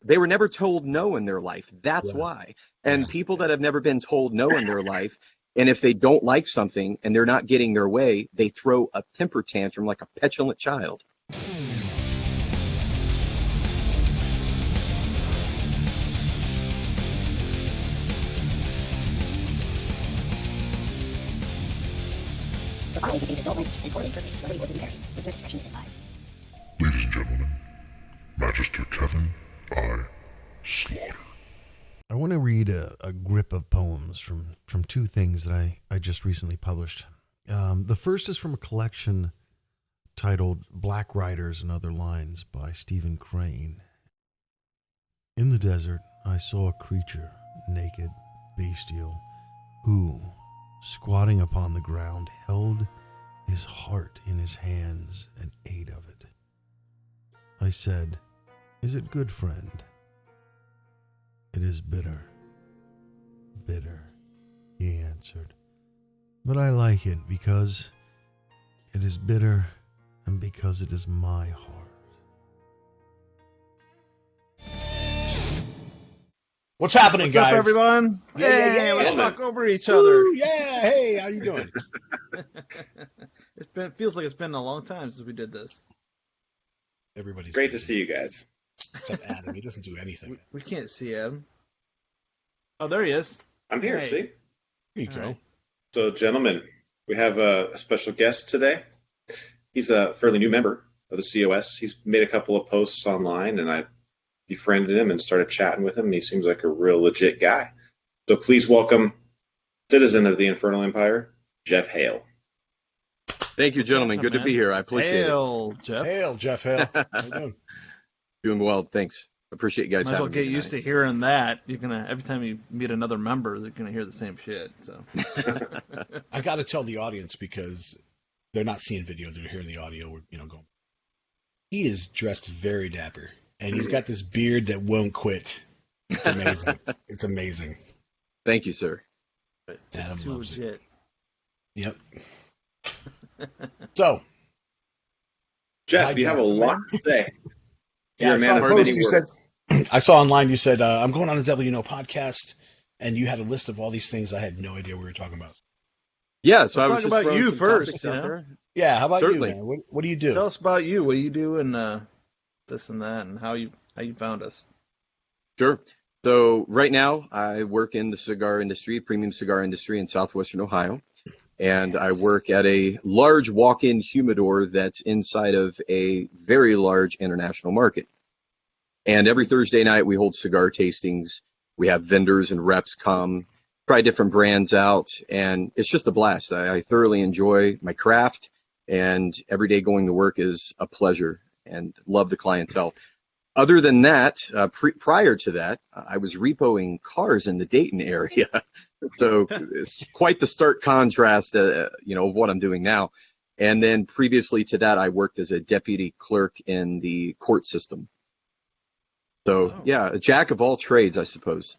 They were never told no in their life. That's why. And people that have never been told no in their life, and if they don't like something and they're not getting their way, they throw a temper tantrum like a petulant child. The following contains adult language and poorly impersonates celebrity voices and parodies. Listener discretion is advised. Ladies and gentlemen, Magister Kevin I. Slaughter. I want to read a grip of poems from two things that I just recently published. The first is from a collection titled Black Riders and Other Lines by Stephen Crane. In the desert, I saw a creature, naked, bestial, who, squatting upon the ground, held his heart in his hands and ate of it. I said, "Is it good, friend?" "It is bitter." "Bitter," he answered. "But I like it because it is bitter and because it is my heart." What's happening, guys? What's up, everyone? Yeah. Let's talk over each other. Ooh, yeah, hey, how you doing? Feels like it's been a long time since we did this. Everybody's great to see you guys. Except Adam, he doesn't do anything. We can't see Adam. Oh, there he is. I'm here, Hey. see? Here you go. Right. So, gentlemen, we have a special guest today. He's a fairly new member of the COS. He's made a couple of posts online, and I befriended him and started chatting with him, and he seems like a real legit guy. So please welcome citizen of the Infernal Empire, Jeff Hale. Thank you, gentlemen. Good to be here. I appreciate Hale, Jeff. Hail, Jeff Hale. How you doing? it. Doing well, thanks. Appreciate you guys Might as well having get me used to tonight. hearing that. You're gonna every time you meet another member, you're gonna hear the same shit. So I got to tell the audience because they're not seeing video; they're hearing the audio. We're going. He is dressed very dapper, and he's got this beard that won't quit. It's amazing. It's amazing. Thank you, sir. Adam it's too loves it. legit. Yep. So, Jeff, Hi, you have a Jeff. lot to say. yeah, You're a I saw man a of post. many You words. said I saw online. You said I'm going on the Devil You Know podcast, and you had a list of all these things I had no idea we were talking about. Yeah, so Let's I talk was just about throwing you some first, topics you out know? there. Yeah, how about Certainly. you, man? What do you do? Tell us about you. What do you do, and this and that, and how you found us. Sure. So right now I work in the cigar industry, premium cigar industry in southwestern Ohio. And I work at a large walk-in humidor that's inside of a very large international market. And every Thursday night we hold cigar tastings. We have vendors and reps come, try different brands out, and it's just a blast. I thoroughly enjoy my craft, and every day going to work is a pleasure, and love the clientele. Other than that, prior to that, I was repoing cars in the Dayton area. So it's quite the stark contrast, of what I'm doing now. And then previously to that, I worked as a deputy clerk in the court system. So, yeah, a jack of all trades, I suppose.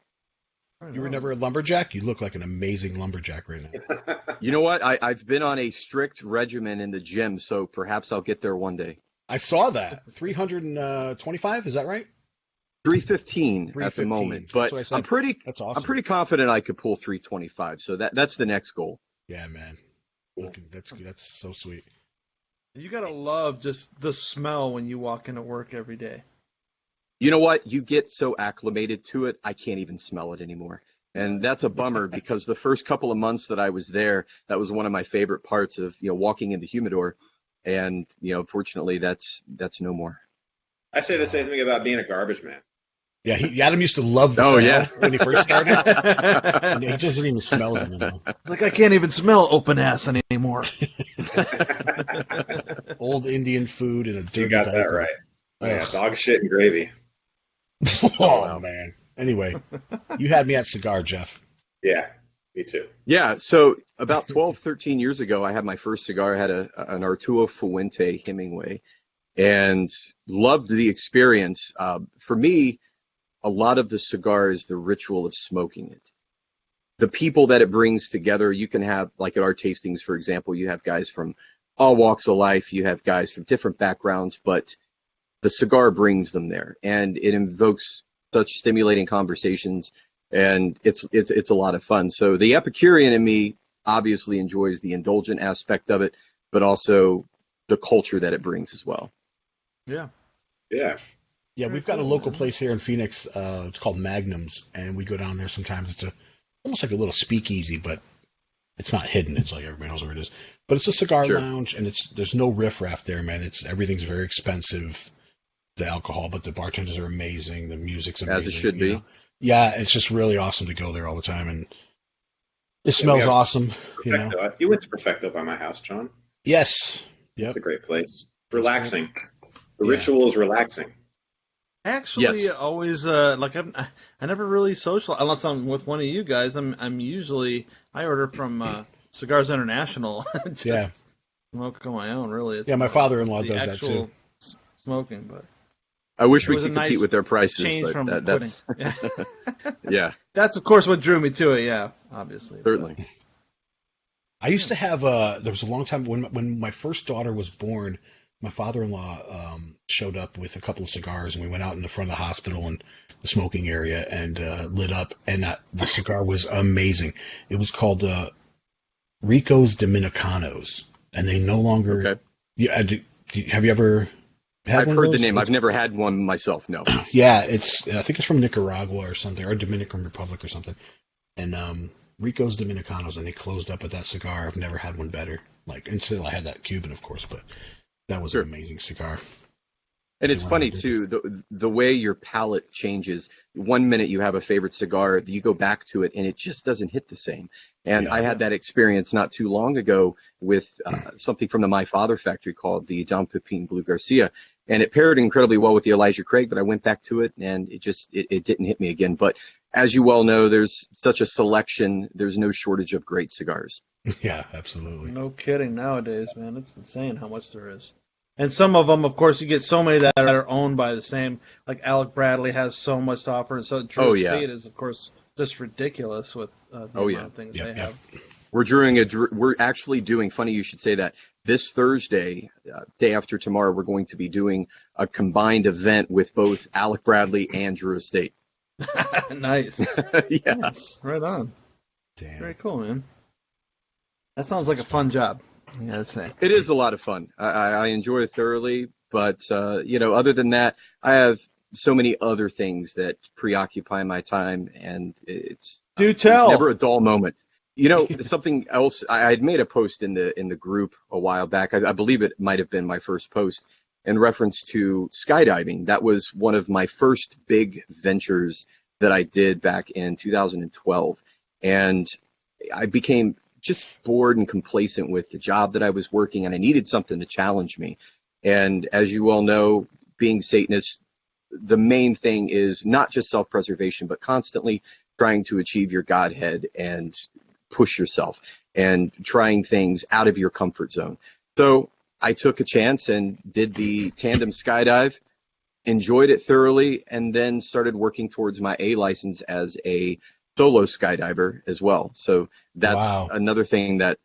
You were never a lumberjack? You look like an amazing lumberjack right now. You know what? I've been on a strict regimen in the gym, so perhaps I'll get there one day. I saw that. 325, is that right? 315 at the 315. moment, That's but what I said. I'm pretty That's awesome. I'm pretty confident I could pull 325. So that's the next goal. Yeah, man. That's so sweet. You gotta love just the smell when you walk into work every day. You know what? You get so acclimated to it, I can't even smell it anymore. And that's a bummer because the first couple of months that I was there, that was one of my favorite parts of, walking in the humidor. And, fortunately, that's no more. I say the same thing about being a garbage man. Yeah, Adam used to love the smell yeah. when he first started. And he just doesn't even smell it anymore. It's like I can't even smell open ass anymore. Old Indian food and a dirty You got that diaper. right. Yeah, dog shit and gravy. Oh, man. Anyway, you had me at cigar, Jeff. Yeah, me too. Yeah, so about 12, 13 years ago, I had my first cigar. I had an Arturo Fuente Hemingway and loved the experience. For me, a lot of the cigar is the ritual of smoking it. The people that it brings together, you can have, like at our tastings, for example, you have guys from all walks of life, you have guys from different backgrounds, but the cigar brings them there, and it invokes such stimulating conversations, and it's a lot of fun. So the Epicurean in me obviously enjoys the indulgent aspect of it, but also the culture that it brings as well. Yeah. Yeah. Yeah, we've got a local place here in Phoenix. It's called Magnum's, and we go down there sometimes. It's almost like a little speakeasy, but it's not hidden. It's like everybody knows where it is. But it's a cigar Sure. lounge, and there's no riffraff there, man. Everything's very expensive, the alcohol, but the bartenders are amazing. The music's amazing. As it should be. Yeah, it's just really awesome to go there all the time, and it smells awesome. Perfecto. You went to Perfecto by my house, John. Yes. Yep. It's a great place. Relaxing. The ritual is relaxing. Actually, Yes. always like I never really social unless I'm with one of you guys. I'm usually I order from Cigars International. Just Yeah. smoke on my own. Really. It's Yeah, my more father-in-law the does that actual too. Smoking, but I wish It we was a could compete nice with their prices, change but from that's quitting. Yeah. yeah, That's of course what drew me to it. Yeah, obviously. certainly. I used to have there was a long time when my first daughter was born, my father-in-law showed up with a couple of cigars, and we went out in the front of the hospital and the smoking area and lit up, and the cigar was amazing. It was called Rico's Dominicanos, and they no longer. Okay. Yeah, have you ever had I've one heard of the those? name. I've never had one myself. No. Yeah, I think it's from Nicaragua or something, or Dominican Republic or something. And Rico's Dominicanos, and they closed up with that cigar. I've never had one better. Like, until I had that Cuban, of course, but that was Sure. an amazing cigar. And it's They went funny out of too, the way your palate changes. One minute you have a favorite cigar, you go back to it and it just doesn't hit the same. And Yeah. I had that experience not too long ago with something from the My Father factory called the Don Pepin Blue Garcia. And it paired incredibly well with the Elijah Craig, but I went back to it and it didn't hit me again. But as you well know, there's such a selection. There's no shortage of great cigars. Yeah, absolutely. No kidding. Nowadays, man, it's insane how much there is. And some of them, of course, you get so many that are owned by the same. Like Alec Bradley has so much to offer, and so Drew Estate is, of course, just ridiculous with the amount of things they have. We're actually doing. Funny you should say that. This Thursday, day after tomorrow, we're going to be doing a combined event with both Alec Bradley and Drew Estate. Nice. Yeah. Nice. Right on. Damn. Very cool, man. That sounds like a fun job, I gotta say. It is a lot of fun. I enjoy it thoroughly, but other than that, I have so many other things that preoccupy my time, and it's never a dull moment. Something else. I had made a post in the group a while back. I believe it might have been my first post in reference to skydiving. That was one of my first big ventures that I did back in 2012, and I became just bored and complacent with the job that I was working, and I needed something to challenge me. And as you all know, being Satanist, the main thing is not just self-preservation, but constantly trying to achieve your Godhead and push yourself and trying things out of your comfort zone. So I took a chance and did the tandem skydive, enjoyed it thoroughly, and then started working towards my A license as a solo skydiver as well. So that's another thing that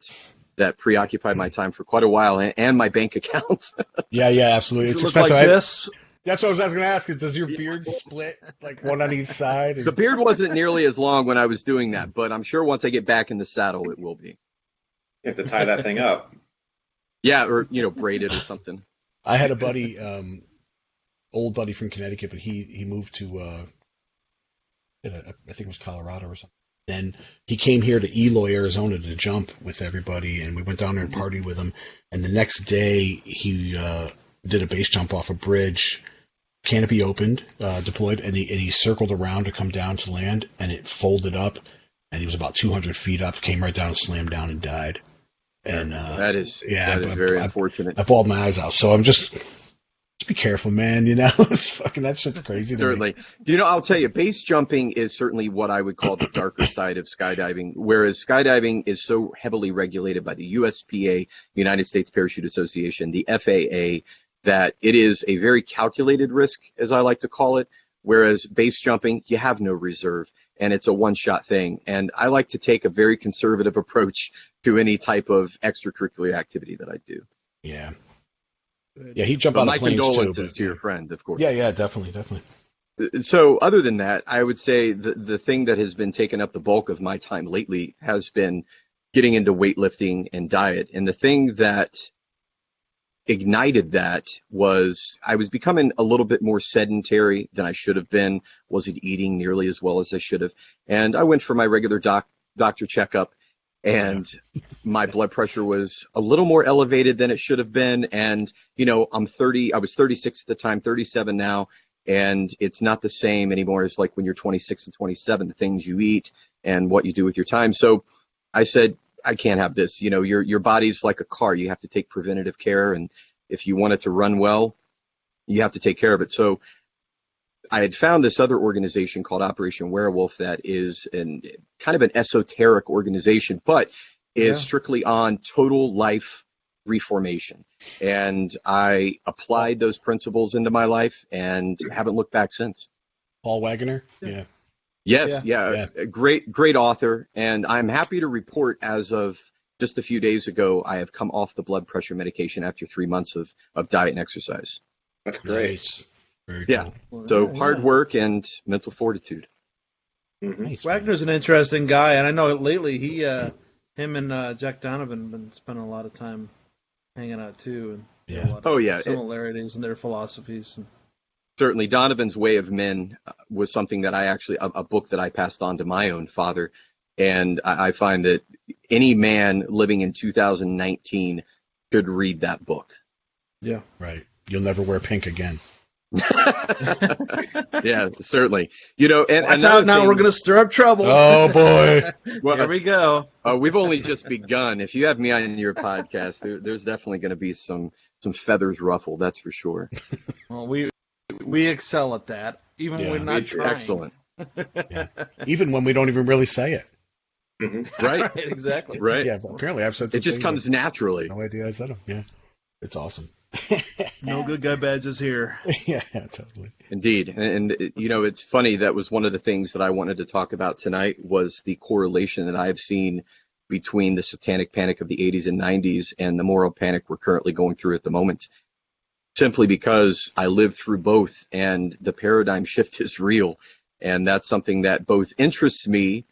preoccupied my time for quite a while, and my bank account. Yeah, absolutely. It's Does it expensive. look like this? That's what I was going to ask. Does your beard split like one on each side? The beard wasn't nearly as long when I was doing that, but I'm sure once I get back in the saddle, it will be. You have to tie that thing up. Yeah, or braid it or something. I had a buddy, old buddy from Connecticut, but he moved to I think it was Colorado or something. Then he came here to Eloy, Arizona, to jump with everybody, and we went down there and partied with him. And the next day, he did a base jump off a bridge. Canopy opened, deployed, and he circled around to come down to land, and it folded up, and he was about 200 feet up, came right down, slammed down, and died. And that is very unfortunate. I bawled my eyes out. So I'm just be careful, man. It's fucking, that shit's crazy. Certainly. I'll tell you, base jumping is certainly what I would call the darker side of skydiving, whereas skydiving is so heavily regulated by the USPA, United States Parachute Association, the FAA, that it is a very calculated risk, as I like to call it, whereas base jumping, you have no reserve, and it's a one-shot thing. And I like to take a very conservative approach to any type of extracurricular activity that I do. Yeah. Yeah, he jumped on my the planes condolences too. to your friend, of course. Yeah, definitely. So other than that, I would say the thing that has been taking up the bulk of my time lately has been getting into weightlifting and diet. And the thing that ignited that was I was becoming a little bit more sedentary than I should have been, wasn't eating nearly as well as I should have. And I went for my regular doctor checkup, and my blood pressure was a little more elevated than it should have been. And, I'm 30, I was 36 at the time, 37 now, and it's not the same anymore as like when you're 26 and 27, the things you eat and what you do with your time. So I said, I can't have this. Your body's like a car. You have to take preventative care. And if you want it to run well, you have to take care of it. So I had found this other organization called Operation Werewolf that is kind of an esoteric organization, but is strictly on total life reformation. And I applied those principles into my life and haven't looked back since. Paul Wagner? Yeah. Yes, yeah. Great author. And I'm happy to report as of just a few days ago, I have come off the blood pressure medication after 3 months of diet and exercise. That's great. Nice. Very Yeah. cool. So hard work and mental fortitude. Mm-hmm. Nice, Wagner's an interesting guy, and I know lately him and Jack Donovan been spending a lot of time hanging out too, and a lot of similarities in their philosophies. Certainly, Donovan's Way of Men was something that a book that I passed on to my own father, and I find that any man living in 2019 should read that book. Yeah, right. You'll never wear pink again. Yeah, certainly. And watch out now, we're going to stir up trouble. Oh boy. Well, here we go. We've only just begun. If you have me on your podcast, there's definitely going to be some feathers ruffled. That's for sure. Well, we excel at that, even when we're not trying. Excellent. Yeah. Even when we don't even really say it. Mm-hmm. Right. Right, exactly. Right. Yeah. Apparently, I've said. It just comes naturally. No idea I said them. Yeah. It's awesome. No good guy badges here. Yeah, totally. Indeed. And it's funny. That was one of the things that I wanted to talk about tonight was the correlation that I've seen between the satanic panic of the 80s and 90s and the moral panic we're currently going through at the moment. Simply because I lived through both, and the paradigm shift is real. And that's something that both interests me,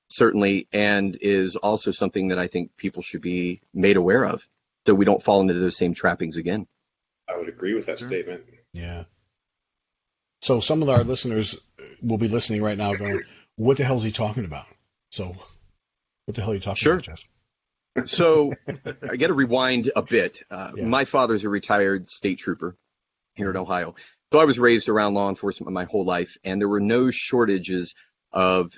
certainly, and is also something that I think people should be made aware of, so we don't fall into those same trappings again. I would agree with that statement. Yeah. So some of our listeners will be listening right now going, what the hell is he talking about? So what the hell are you talking about, Jess? So I got to rewind a bit. My father's a retired state trooper here in Ohio. So I was raised around law enforcement my whole life, and there were no shortages of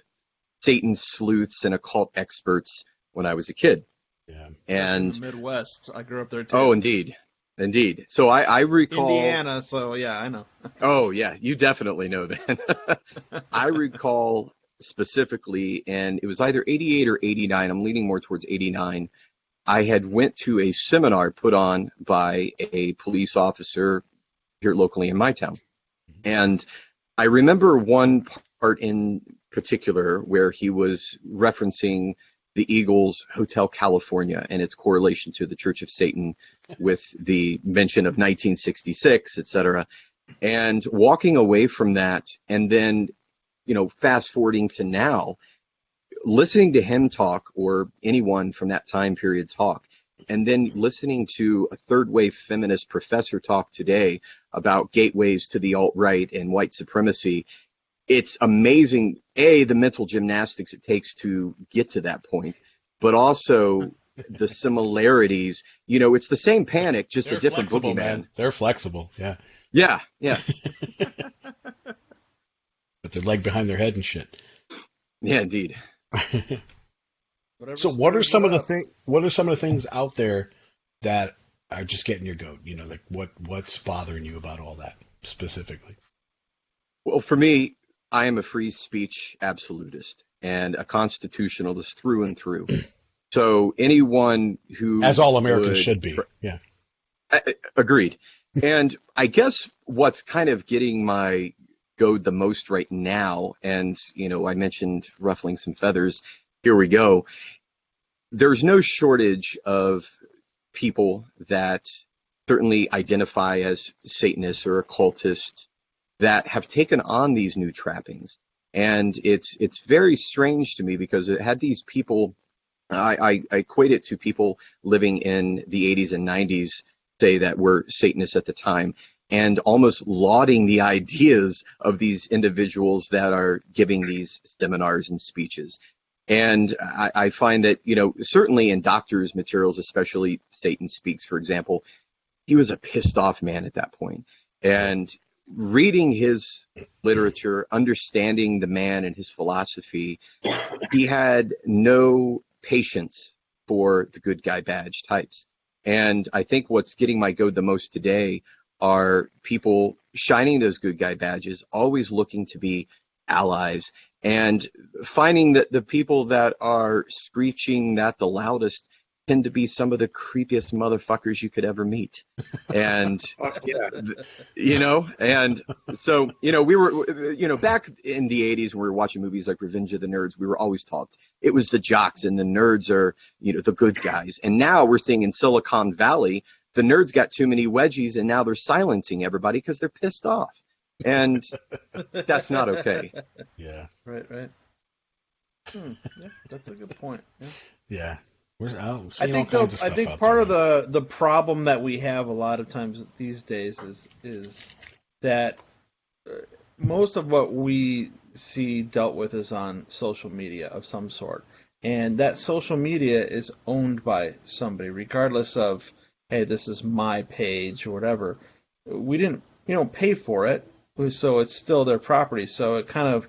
Satan sleuths and occult experts when I was a kid. Yeah. And in the Midwest, I grew up there too. Oh, indeed. So I recall Indiana. So yeah, I know. Oh yeah, you definitely know that. I recall specifically, and it was either 88 or 89. I'm leaning more towards 89. I had went to a seminar put on by a police officer here locally in my town. And I remember one part in particular where he was referencing the Eagles Hotel California and its correlation to the Church of Satan with the mention of 1966, et cetera. And walking away from that, and then, fast forwarding to now, listening to him talk, or anyone from that time period talk, and then listening to a third wave feminist professor talk today about gateways to the alt-right and white supremacy. It's amazing, the mental gymnastics it takes to get to that point, but also the similarities. It's the same panic, just a different boogeyman. Man. They're flexible, yeah. Yeah, yeah. But their leg behind their head and shit. Yeah, indeed. So what are some of the things out there that are just getting your goat? Like what's bothering you about all that specifically? Well, for me, I am a free speech absolutist and a constitutionalist through and through. So anyone who... As all Americans should be, yeah. Agreed. And I guess what's kind of getting my goad the most right now, and, I mentioned ruffling some feathers, here we go. There's no shortage of people that certainly identify as Satanists or occultists that have taken on these new trappings. And it's very strange to me because it had these people, I equate it to people living in the 80s and 90s, say that were Satanists at the time, and almost lauding the ideas of these individuals that are giving these seminars and speeches. And I find that, certainly in Doctor's materials, especially Satan Speaks, for example, he was a pissed off man at that point. And reading his literature, understanding the man and his philosophy, he had no patience for the good guy badge types. And I think what's getting my goat the most today are people shining those good guy badges, always looking to be allies, and finding that the people that are screeching that the loudest tend to be some of the creepiest motherfuckers you could ever meet. And, and so, we were, back in the 80s when we were watching movies like Revenge of the Nerds, we were always taught it was the jocks and the nerds are, the good guys. And now we're seeing in Silicon Valley, the nerds got too many wedgies and now they're silencing everybody because they're pissed off. And that's not okay. Yeah. Right. Yeah, that's a good point. Yeah. I think part of the problem that we have a lot of times these days is that most of what we see dealt with is on social media of some sort, and that social media is owned by somebody, regardless of, hey, this is my page or whatever. We don't pay for it, so it's still their property. So it kind of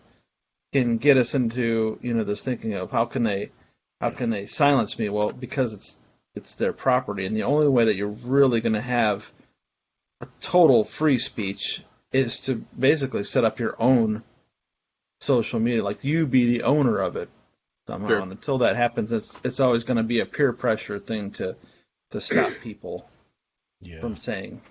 can get us into this thinking of how can they silence me? Well, because it's their property, and the only way that you're really going to have a total free speech is to basically set up your own social media, like you be the owner of it somehow. Sure. And until that happens, it's always going to be a peer pressure thing to stop people from saying.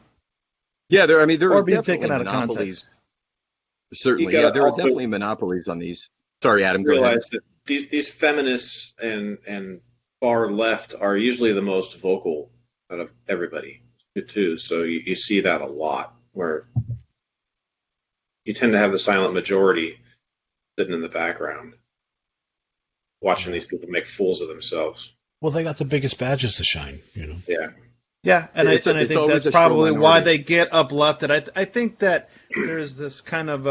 Yeah, there are being definitely taken out of monopolies. context. Certainly, there are definitely monopolies on these. Sorry, Adam. Realize that these feminists and far left are usually the most vocal out of everybody too. So you see that a lot, where you tend to have the silent majority sitting in the background, watching these people make fools of themselves. Well, they got the biggest badges to shine, Yeah. Yeah, and I think that's probably why they get uplifted. I think that there's this kind of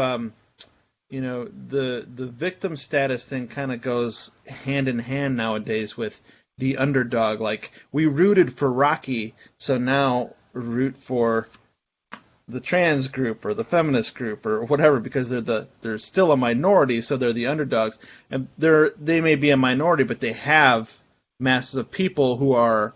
the victim status thing kind of goes hand in hand nowadays with the underdog. Like, we rooted for Rocky, so now root for the trans group or the feminist group or whatever, because they're still a minority, so they're the underdogs. And they may be a minority, but they have masses of people who are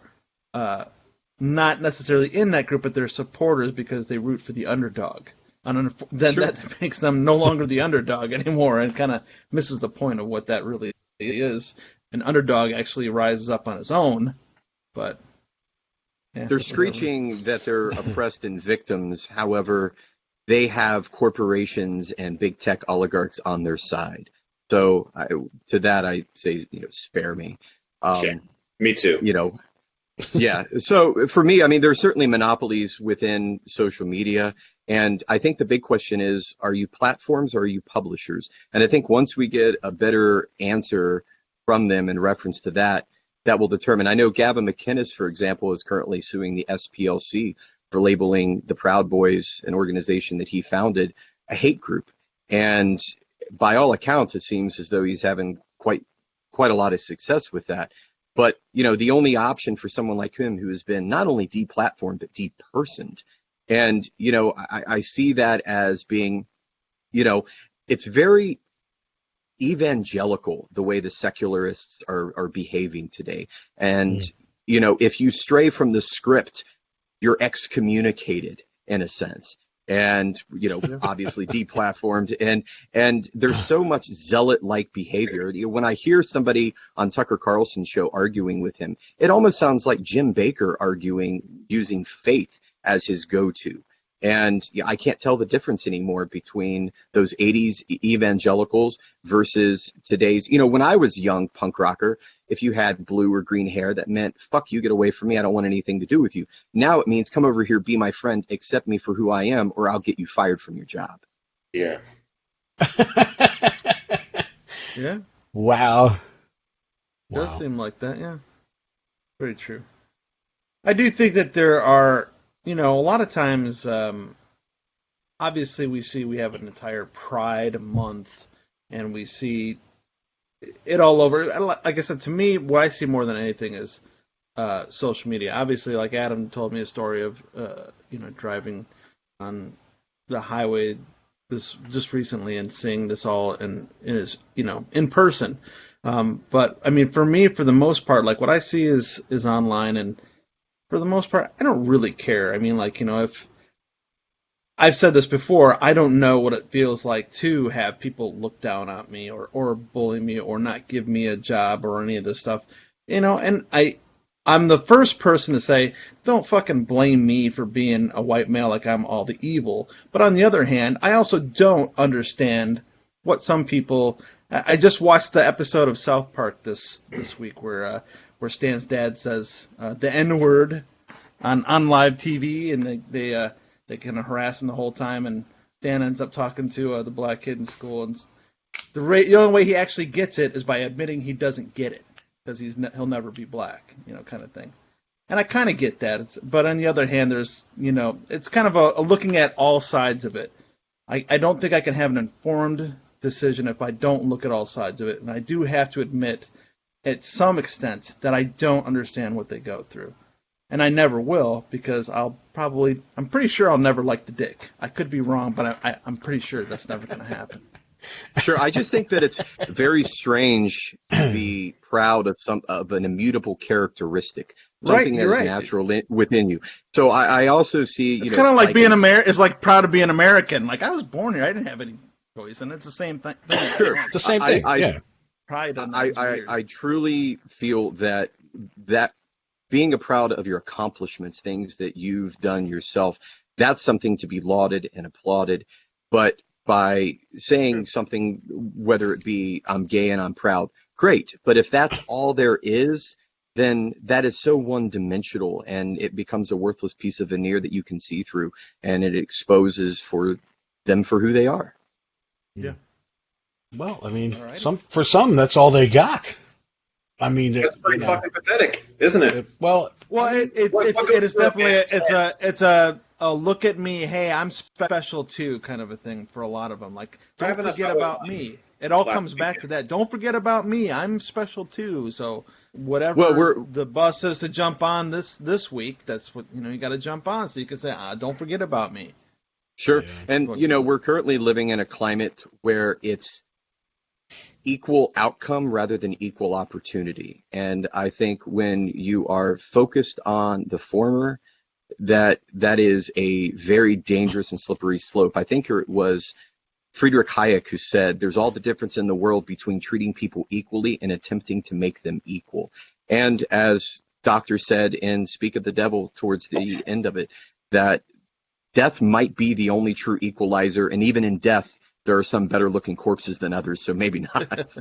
not necessarily in that group, but they're supporters because they root for the underdog. And then that makes them no longer the underdog anymore, and kind of misses the point of what that really is. An underdog actually rises up on his own, but they're screeching that they're oppressed and victims. However, they have corporations and big tech oligarchs on their side. So to that, I say, spare me. Me too. Yeah. So for me, there's certainly monopolies within social media. And I think the big question is, are you platforms or are you publishers? And I think once we get a better answer from them in reference to that, that will determine. I know Gavin McInnes, for example, is currently suing the SPLC for labeling the Proud Boys, an organization that he founded, a hate group. And by all accounts, it seems as though he's having quite a lot of success with that. But, the only option for someone like him who has been not only deplatformed, but depersoned. And, I see that as being, it's very evangelical, the way the secularists are behaving today. And, if you stray from the script, you're excommunicated in a sense. And, obviously deplatformed. And there's so much zealot-like behavior. When I hear somebody on Tucker Carlson's show arguing with him, it almost sounds like Jim Baker arguing using faith as his go-to. And I can't tell the difference anymore between those 80s evangelicals versus today's. When I was young punk rocker, if you had blue or green hair, that meant, fuck you, get away from me. I don't want anything to do with you. Now it means, come over here, be my friend, accept me for who I am, or I'll get you fired from your job. Yeah. Yeah. Wow. Does seem like that, yeah. Very true. I do think that there are, a lot of times, obviously we have an entire Pride Month, and we see it all over. Like I said, to me, what I see more than anything is social media. Obviously, like Adam told me a story of, driving on the highway just recently and seeing this all in person. But I mean, for me, for the most part, like what I see is online, and for the most part, I don't really care. I mean, like, if I've said this before, I don't know what it feels like to have people look down on me or bully me or not give me a job or any of this stuff, and I'm the first person to say, don't fucking blame me for being a white male like I'm all the evil. But on the other hand, I also don't understand what some people. I just watched the episode of South Park this week where Stan's dad says the N word on live TV, and they kind of harass him the whole time, and Stan ends up talking to the black kid in school, and the only way he actually gets it is by admitting he doesn't get it, because he'll never be black, kind of thing. And I kind of get that, but on the other hand, there's, it's kind of a looking at all sides of it. I don't think I can have an informed decision if I don't look at all sides of it, and I do have to admit, at some extent, that I don't understand what they go through. And I never will, because I'm pretty sure I'll never like the dick. I could be wrong, but I'm pretty sure that's never going to happen. Sure, I just think that it's very strange to be proud of an immutable characteristic, something that is natural within you. So I also see, it's kind of like being It's like proud of being American. Like, I was born here, I didn't have any choice, and it's the same thing. Sure, it's the same thing. Yeah. Pride on I truly feel that being proud of your accomplishments, things that you've done yourself, that's something to be lauded and applauded. But by saying something, whether it be I'm gay and I'm proud, great. But if that's all there is, then that is so one-dimensional, and it becomes a worthless piece of veneer that you can see through, and it exposes for them for who they are. Yeah. Well, I mean, for some, that's all they got. I mean, that's pretty fucking pathetic, isn't it? It is definitely it's a look at me, hey, I'm special too, kind of a thing for a lot of them. Like, don't forget about me. It all comes back to that. Don't forget about me. I'm special too. So whatever the bus is to jump on this week, that's what you got to jump on. So you can say, don't forget about me. Sure, and we're currently living in a climate where it's equal outcome rather than equal opportunity. And I think when you are focused on the former, that is a very dangerous and slippery slope. I think it was Friedrich Hayek who said there's all the difference in the world between treating people equally and attempting to make them equal. And as Doctor said in Speak of the Devil towards the end of it, that death might be the only true equalizer, and even in death, there are some better looking corpses than others, so maybe not.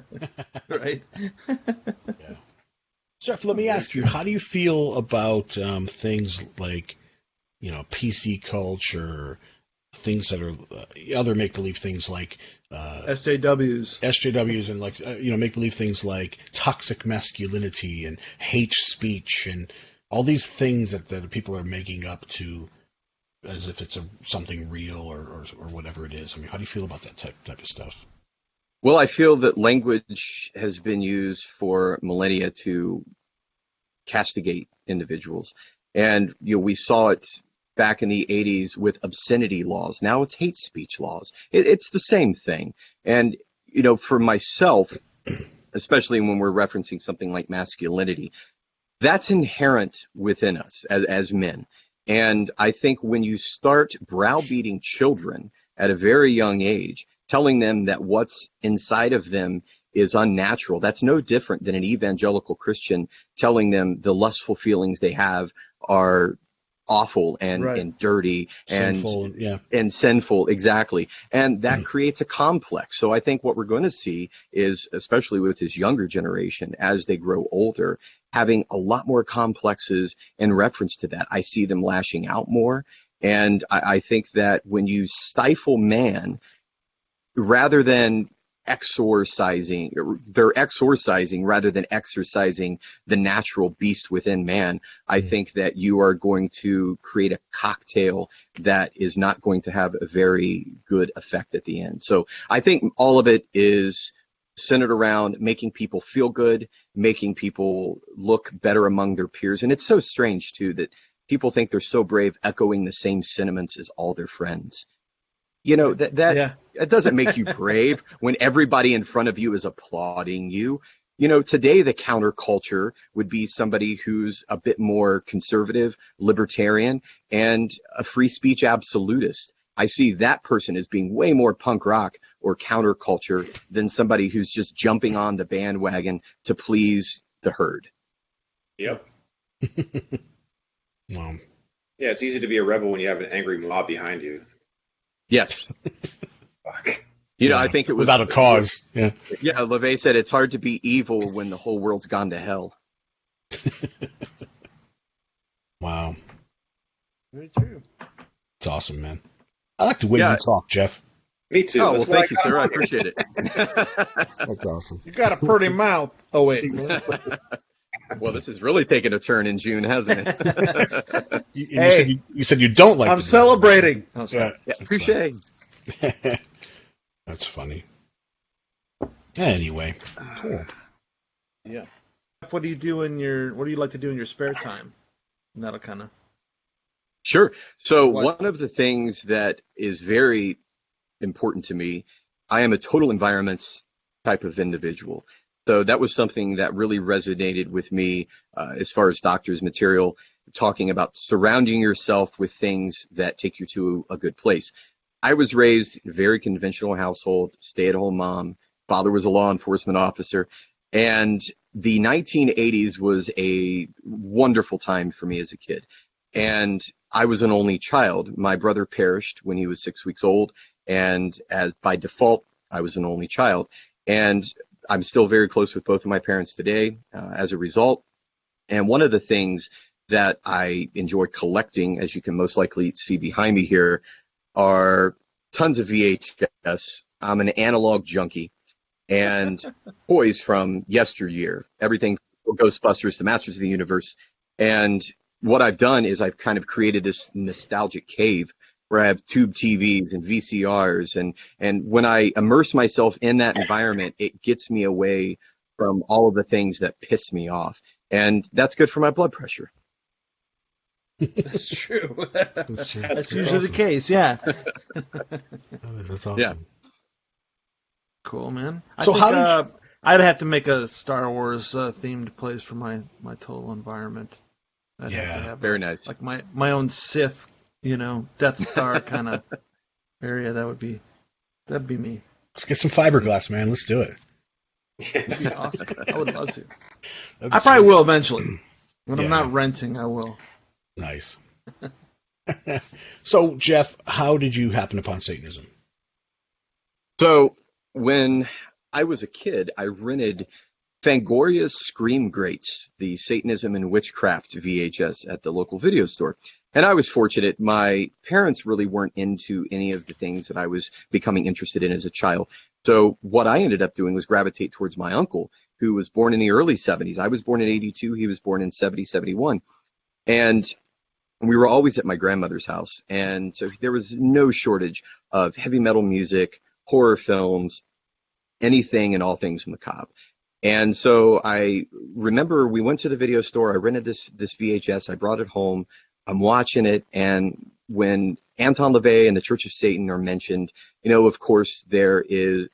Right. Yeah. Jeff, let me ask you, how do you feel about things like, PC culture, things that are other make-believe things like SJWs and like, make-believe things like toxic masculinity and hate speech and all these things that people are making up to as if it's something real or whatever it is. I mean, how do you feel about that type of stuff? Well, I feel that language has been used for millennia to castigate individuals. And, we saw it back in the 80s with obscenity laws. Now it's hate speech laws. It's the same thing. And, for myself, especially when we're referencing something like masculinity, that's inherent within us as men. And I think when you start browbeating children at a very young age, telling them that what's inside of them is unnatural, that's no different than an evangelical Christian telling them the lustful feelings they have are awful and dirty and sinful, exactly. And that creates a complex. So I think what we're going to see is, especially with this younger generation, as they grow older, having a lot more complexes in reference to that. I see them lashing out more. And I think that when you stifle man, rather than they're exorcising rather than exercising the natural beast within man. I think that you are going to create a cocktail that is not going to have a very good effect at the end. So I think all of it is centered around making people feel good, making people look better among their peers. And it's so strange, too, that people think they're so brave echoing the same sentiments as all their friends. It doesn't make you brave when everybody in front of you is applauding you. Today the counterculture would be somebody who's a bit more conservative, libertarian, and a free speech absolutist. I see that person as being way more punk rock or counterculture than somebody who's just jumping on the bandwagon to please the herd. Yep. Wow. Yeah, it's easy to be a rebel when you have an angry mob behind you. Yes. Fuck. I think it was without a cause. Yeah. Yeah, LaVey said it's hard to be evil when the whole world's gone to hell. Wow. Very true. It's awesome, man. I like the way you talk, Jeff. Me too. Oh, well, thank you, sir. I appreciate it. That's awesome. You got a pretty mouth. Oh, wait. Well, this is really taking a turn in June, hasn't it? You said you don't like. I'm celebrating. Yeah, touche. That's funny. Anyway, cool. Yeah. What do you like to do in your spare time? And that'll kind of. Sure. So one of the things that is very important to me, I am a total environments type of individual. So that was something that really resonated with me as far as doctor's material, talking about surrounding yourself with things that take you to a good place. I was raised in a very conventional household, stay-at-home mom. Father was a law enforcement officer. And the 1980s was a wonderful time for me as a kid. And I was an only child. My brother perished when he was 6 weeks old. And as by default, I was an only child. And I'm still very close with both of my parents today as a result. And one of the things that I enjoy collecting, as you can most likely see behind me here, are tons of VHS. I'm an analog junkie. And toys from yesteryear, everything from Ghostbusters to Masters of the Universe. And what I've done is I've kind of created this nostalgic cave where I have tube TVs and VCRs. And when I immerse myself in that environment, it gets me away from all of the things that piss me off. And that's good for my blood pressure. That's true. That's true. That's usually the case, yeah. That's awesome. Yeah. Cool, man. I'd have to make a Star Wars themed place for my total environment. I'd have to have very nice. Like my own Sith, Death Star kind of area. That'd be me. Let's get some fiberglass, man. Let's do it. That'd be awesome. I would love to. I probably will eventually. When I'm not renting, I will. Nice. So, Jeff, how did you happen upon Satanism? So when I was a kid, I rented Fangoria's Scream Greats, the Satanism and Witchcraft VHS at the local video store. And I was fortunate. My parents really weren't into any of the things that I was becoming interested in as a child. So what I ended up doing was gravitate towards my uncle, who was born in the early 70s. I was born in 82. He was born in 70, 71. And we were always at my grandmother's house. And so there was no shortage of heavy metal music, horror films, anything and all things macabre. And so I remember we went to the video store. I rented this VHS. I brought it home. I'm watching it. And when Anton LaVey and the Church of Satan are mentioned, of course, there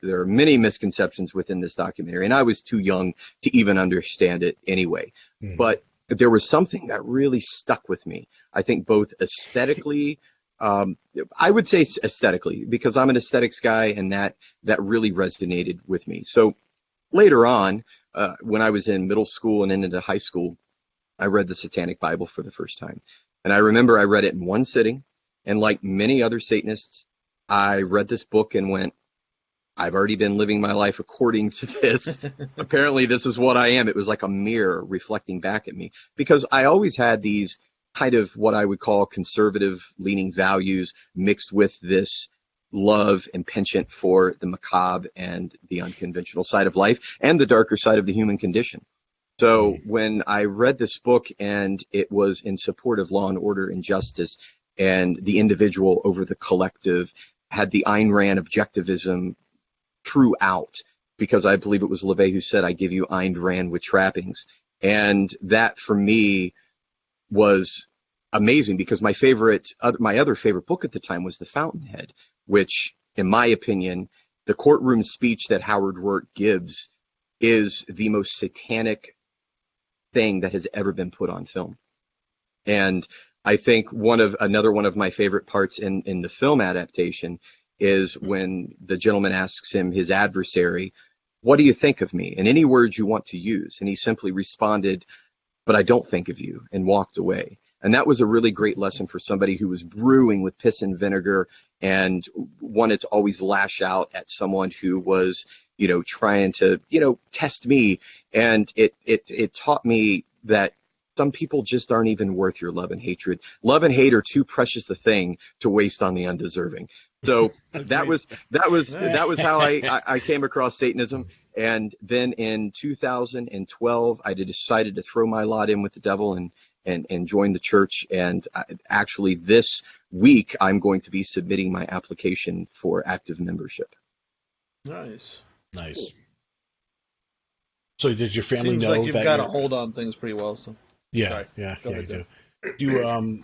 are many misconceptions within this documentary. And I was too young to even understand it anyway. Mm. But there was something that really stuck with me. I think both aesthetically, I would say aesthetically, because I'm an aesthetics guy, and that really resonated with me. So later on, when I was in middle school and into high school, I read the Satanic Bible for the first time. And I remember I read it in one sitting. And like many other Satanists, I read this book and went, I've already been living my life according to this. Apparently, this is what I am. It was like a mirror reflecting back at me, because I always had these kind of what I would call conservative leaning values mixed with this love and penchant for the macabre and the unconventional side of life and the darker side of the human condition. So when I read this book and it was in support of law and order and justice and the individual over the collective, had the Ayn Rand objectivism throughout, because I believe it was LaVey who said, I give you Ayn Rand with trappings. And that for me was amazing, because my other favorite book at the time was The Fountainhead, which, in my opinion, the courtroom speech that Howard Roark gives is the most satanic thing that has ever been put on film. And I think another one of my favorite parts in the film adaptation is when the gentleman asks him, his adversary, what do you think of me? And any words you want to use. And he simply responded, but I don't think of you, and walked away. And that was a really great lesson for somebody who was brewing with piss and vinegar and wanted to always lash out at someone who was, trying to, test me. And it taught me that some people just aren't even worth your love and hatred. Love and hate are too precious a thing to waste on the undeserving. So that was how I came across Satanism. And then in 2012, I decided to throw my lot in with the devil and join the church. And actually this week, I'm going to be submitting my application for active membership. Nice. So did your family Seems know like you've that got a hold on things pretty well? So yeah, you do.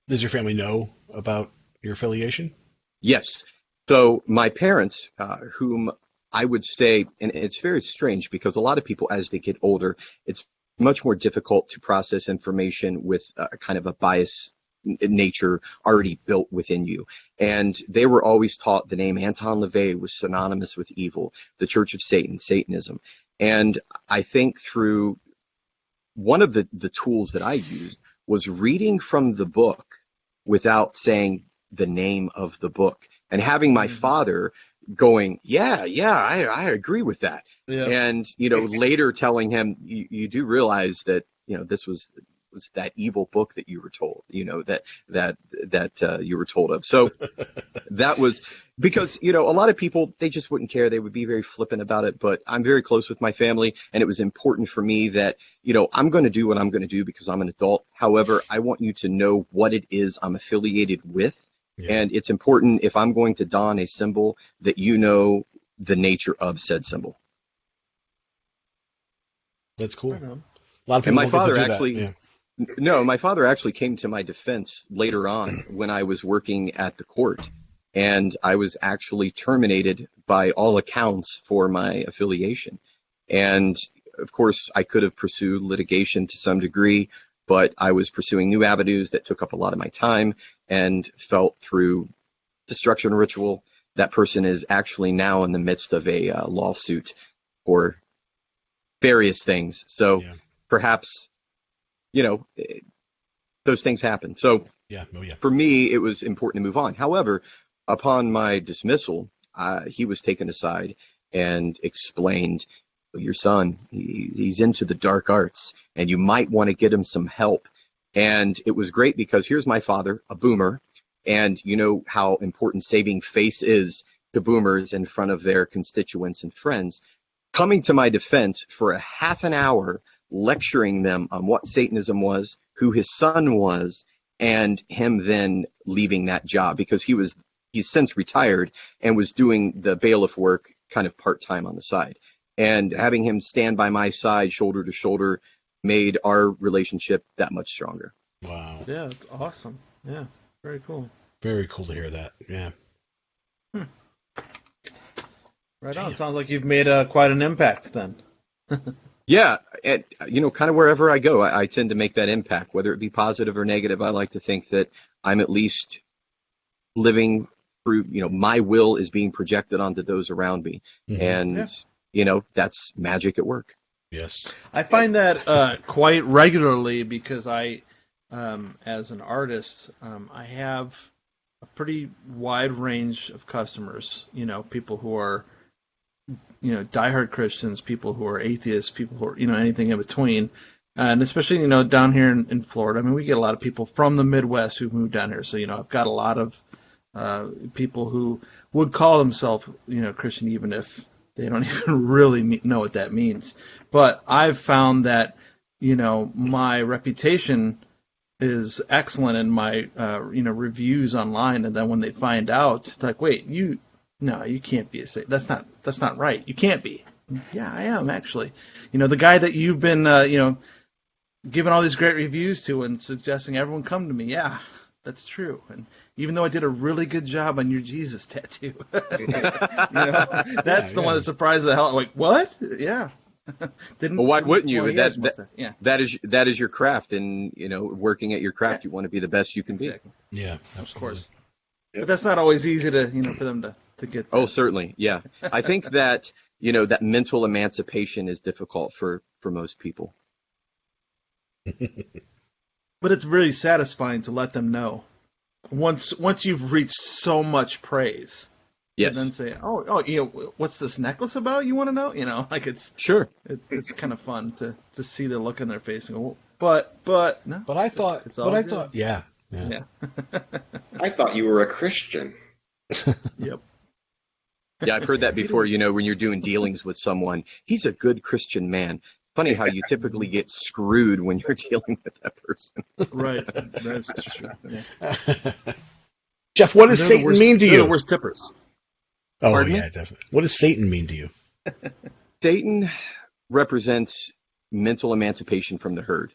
Does your family know about your affiliation? Yes. So my parents, whom I would say, and it's very strange because a lot of people, as they get older, it's much more difficult to process information with kind of a bias nature already built within you. And they were always taught the name Anton LaVey was synonymous with evil, the Church of Satan, Satanism. And I think through one of the tools that I used was reading from the book without saying the name of the book, and having my father going, yeah, I agree with that. Yeah. And, later telling him, you do realize that, this was that evil book that you were told, that you were told of. So that was because, a lot of people, they just wouldn't care. They would be very flippant about it. But I'm very close with my family, and it was important for me that, I'm going to do what I'm going to do because I'm an adult. However, I want you to know what it is I'm affiliated with. Yeah. And it's important, if I'm going to don a symbol, that you know the nature of said symbol. That's cool. A lot of people. And my father actually, my father actually came to my defense later on when I was working at the court, and I was actually terminated by all accounts for my affiliation. And of course, I could have pursued litigation to some degree, but I was pursuing new avenues that took up a lot of my time, and felt through destruction ritual. That person is actually now in the midst of a lawsuit for various things. So perhaps, those things happen. So for me, it was important to move on. However, upon my dismissal, he was taken aside and explained, your son, he's into the dark arts, and you might want to get him some help. And it was great because here's my father, a boomer, and you know how important saving face is to boomers in front of their constituents and friends, coming to my defense for a half an hour, lecturing them on what Satanism was, who his son was, and him then leaving that job because he's since retired and was doing the bailiff work kind of part-time on the side. And having him stand by my side, shoulder to shoulder, made our relationship that much stronger. Wow. Yeah, it's awesome. Yeah, very cool. Very cool to hear that. Yeah. Right on. Sounds like you've made quite an impact then. Yeah, and kind of wherever I go, I tend to make that impact, whether it be positive or negative. I like to think that I'm at least living through, my will is being projected onto those around me. Mm-hmm. And, that's magic at work. Yes. I find that quite regularly because I, as an artist, I have a pretty wide range of customers, people who are, diehard Christians, people who are atheists, people who are, anything in between. And especially, down here in Florida, I mean, we get a lot of people from the Midwest who move down here. So, I've got a lot of people who would call themselves, Christian, even if they don't even really know what that means. But I've found that, my reputation is excellent in my, reviews online, and then when they find out, it's like, wait, you can't be a Satanist. That's not right. You can't be. Yeah, I am actually. The guy that you've been, giving all these great reviews to and suggesting everyone come to me. Yeah, that's true. And even though I did a really good job on your Jesus tattoo, that's the one that surprised the hell. I'm like, what? Yeah. Well, why wouldn't you? Yeah. That is your craft, and working at your craft, you want to be the best you can be. Exactly. Yeah, absolutely. Of course. But that's not always easy to for them to get. Oh, certainly, yeah. I think that that mental emancipation is difficult for most people. But it's really satisfying to let them know once you've reached so much praise. Yes. And then say, what's this necklace about? You want to know? Like it's sure. It's kind of fun to see the look on their face and go, but no. But I thought. Yeah. I thought you were a Christian. Yep. Yeah, I've heard that before. When you're doing dealings with someone, he's a good Christian man. Funny how you typically get screwed when you're dealing with that person. Right. That's true. Yeah. Jeff, what does Satan mean to you? They're the worst tippers. Oh, Pardon yeah, me? definitely. What does Satan mean to you? Satan represents mental emancipation from the herd.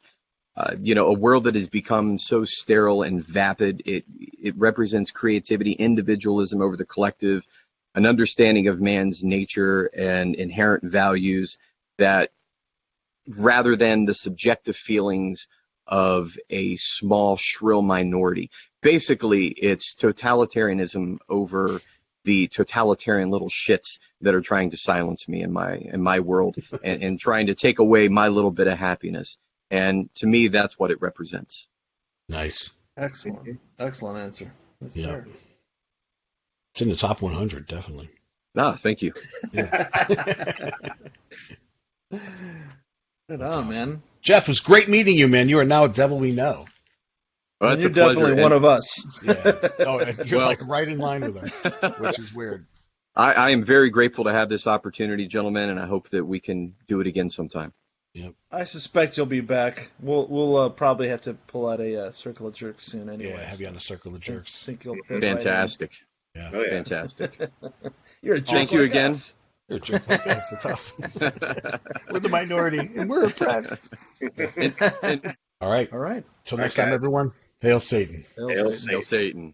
A world that has become so sterile and vapid. It represents creativity, individualism over the collective, an understanding of man's nature and inherent values that, rather than the subjective feelings of a small, shrill minority. Basically, it's totalitarianism over the totalitarian little shits that are trying to silence me in my world and trying to take away my little bit of happiness. And to me, that's what it represents. Nice. Excellent answer. Yes, Yeah. sir. It's in the top 100, definitely. Thank you. Yeah. Right on, man. Jeff, it was great meeting you, man. You are now a devil we know. Well, that's You're a pleasure. definitely one of us. Yeah. Oh, you're like right in line with us, which is weird. I am very grateful to have this opportunity, gentlemen, and I hope that we can do it again sometime. Yep. I suspect you'll be back. We'll probably have to pull out a Circle of Jerks soon anyway. Yeah, have you on a Circle of I Jerks. think you'll fit Fantastic. Yeah. Oh, yeah. Fantastic. right in. You're a jerk. Thank you like again. us. You're a jerk like us. That's awesome. We're the minority, and we're oppressed. All right. All right. Till next Okay. time, everyone. Hail Satan. Hail Hail Satan. Hail Satan.